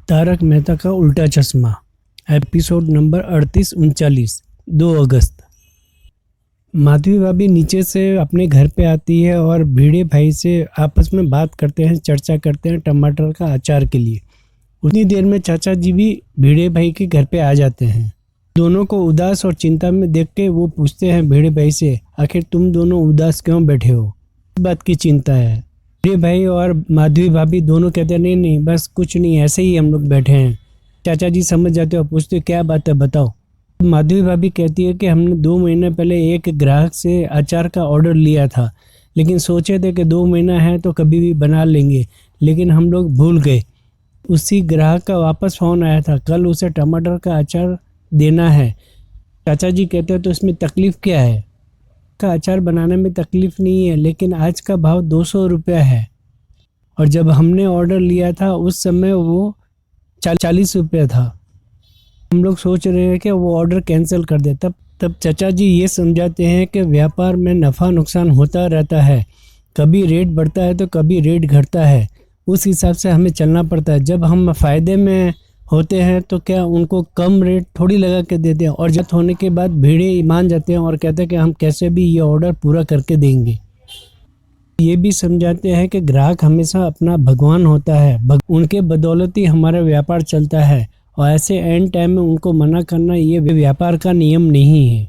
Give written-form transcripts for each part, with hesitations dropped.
तारक मेहता का उल्टा चश्मा एपिसोड नंबर 38-39 2 अगस्त। माधवी भाभी नीचे से अपने घर पे आती है और भिड़े भाई से आपस में बात करते हैं, चर्चा करते हैं टमाटर का अचार के लिए। उतनी देर में चाचा जी भी भिड़े भाई के घर पे आ जाते हैं। दोनों को उदास और चिंता में देख के वो पूछते हैं भिड़े भाई से, आखिर तुम दोनों उदास क्यों बैठे हो, किस बात की चिंता है। भिड़े भाई और माधवी भाभी दोनों कहते हैं नहीं बस कुछ नहीं, ऐसे ही हम लोग बैठे हैं। चाचा जी समझ जाते हो, पूछते क्या बात है बताओ। माधवी भाभी कहती है कि हमने 2 महीने पहले एक ग्राहक से अचार का ऑर्डर लिया था, लेकिन सोचे थे कि 2 महीना है तो कभी भी बना लेंगे, लेकिन हम लोग भूल गए। उसी ग्राहक का वापस फ़ोन आया था, कल उसे टमाटर का अचार देना है। चाचा जी कहते हैं तो इसमें तकलीफ़ क्या है। का अचार बनाने में तकलीफ़ नहीं है, लेकिन आज का भाव 200 रुपया है और जब हमने ऑर्डर लिया था उस समय वो 40 रुपया था। हम लोग सोच रहे हैं कि वो ऑर्डर कैंसिल कर दे। तब चाचा जी ये समझाते हैं कि व्यापार में नफ़ा नुकसान होता रहता है, कभी रेट बढ़ता है तो कभी रेट घटता है, उस हिसाब से हमें चलना पड़ता है। जब हम फ़ायदे में होते हैं तो क्या उनको कम रेट थोड़ी लगा के देते हैं, और जब होने के बाद भीड़े मान जाते हैं और कहते हैं कि हम कैसे भी ये ऑर्डर पूरा करके देंगे। ये भी समझाते हैं कि ग्राहक हमेशा अपना भगवान होता है, उनके बदौलत ही हमारा व्यापार चलता है, और ऐसे एंड टाइम में उनको मना करना ये व्यापार का नियम नहीं है।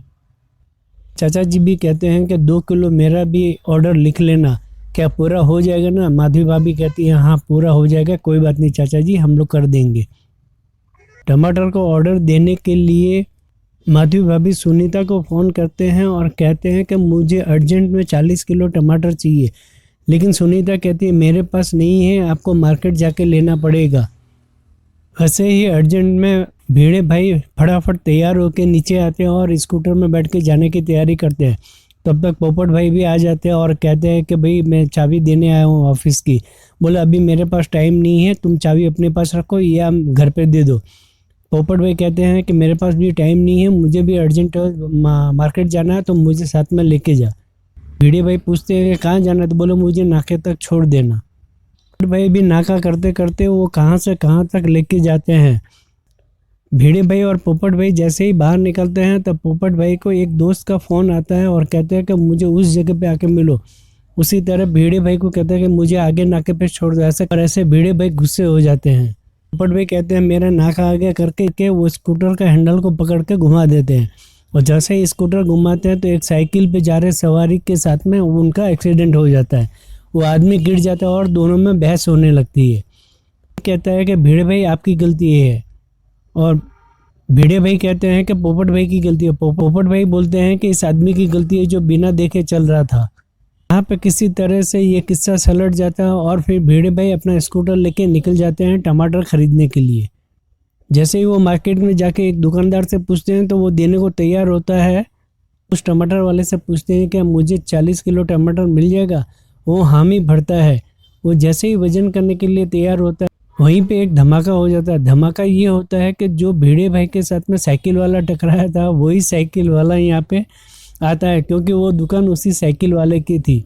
चाचा जी भी कहते हैं कि 2 किलो मेरा भी ऑर्डर लिख लेना, क्या पूरा हो जाएगा ना। माधवी भाभी कहती है हाँ पूरा हो जाएगा, कोई बात नहीं चाचा जी हम लोग कर देंगे। टमाटर को ऑर्डर देने के लिए माधवी भाभी सुनीता को फ़ोन करते हैं और कहते हैं कि मुझे अर्जेंट में 40 किलो टमाटर चाहिए, लेकिन सुनीता कहती है मेरे पास नहीं है, आपको मार्केट जाके लेना पड़ेगा। ऐसे ही अर्जेंट में भिड़े भाई फटाफट तैयार होकर नीचे आते हैं और स्कूटर में बैठ के जाने की तैयारी करते हैं। तब तक पोपट भाई भी आ जाते हैं और कहते हैं कि भाई मैं चाबी देने आया हूँ ऑफिस की। बोला अभी मेरे पास टाइम नहीं है, तुम चाबी अपने पास रखो या घर पे दे दो। पोपट भाई कहते हैं कि मेरे पास भी टाइम नहीं है, मुझे भी अर्जेंट मार्केट जाना है तो मुझे साथ में लेके जा। भिड़े भाई पूछते हैं कि कहाँ जाना है, तो बोलो मुझे नाके तक छोड़ देना। पोपट भाई भी नाका करते करते वो कहाँ से कहाँ तक लेके जाते हैं। भिड़े भाई और पोपट भाई जैसे ही बाहर निकलते हैं तब पोपट भाई को एक दोस्त का फ़ोन आता है और कहते हैं कि मुझे उस जगह पे आके मिलो। उसी तरह भिड़े भाई को कहते हैं कि मुझे आगे नाके पे छोड़ दो। ऐसे भिड़े भाई गुस्से हो जाते हैं। पोपट भाई कहते हैं मेरा नाका आगे करके के वो स्कूटर का हैंडल को पकड़ के घुमा देते हैं, और जैसे ही स्कूटर घुमाते हैं तो एक साइकिल पे जा रहे सवारी के साथ में उनका एक्सीडेंट हो जाता है। वो आदमी गिर जाता है और दोनों में बहस होने लगती है। कहता है कि भिड़े भाई आपकी गलती है, और भिड़े भाई कहते हैं कि पोपट भाई की गलती है। पोपट भाई बोलते हैं कि इस आदमी की गलती है जो बिना देखे चल रहा था। यहाँ पे किसी तरह से ये किस्सा सलट जाता है और फिर भिड़े भाई अपना स्कूटर लेके निकल जाते हैं टमाटर खरीदने के लिए। जैसे ही वो मार्केट में जाके एक दुकानदार से पूछते हैं तो वो देने को तैयार होता है। उस टमाटर वाले से पूछते हैं कि मुझे 40 किलो टमाटर मिल जाएगा। वो हामी भरता है। वो जैसे ही वजन करने के लिए तैयार होता है वहीं पे एक धमाका हो जाता है। धमाका ये होता है कि जो भिड़े भाई के साथ में साइकिल वाला टकराया था वही साइकिल वाला यहाँ पे आता है, क्योंकि वो दुकान उसी साइकिल वाले की थी।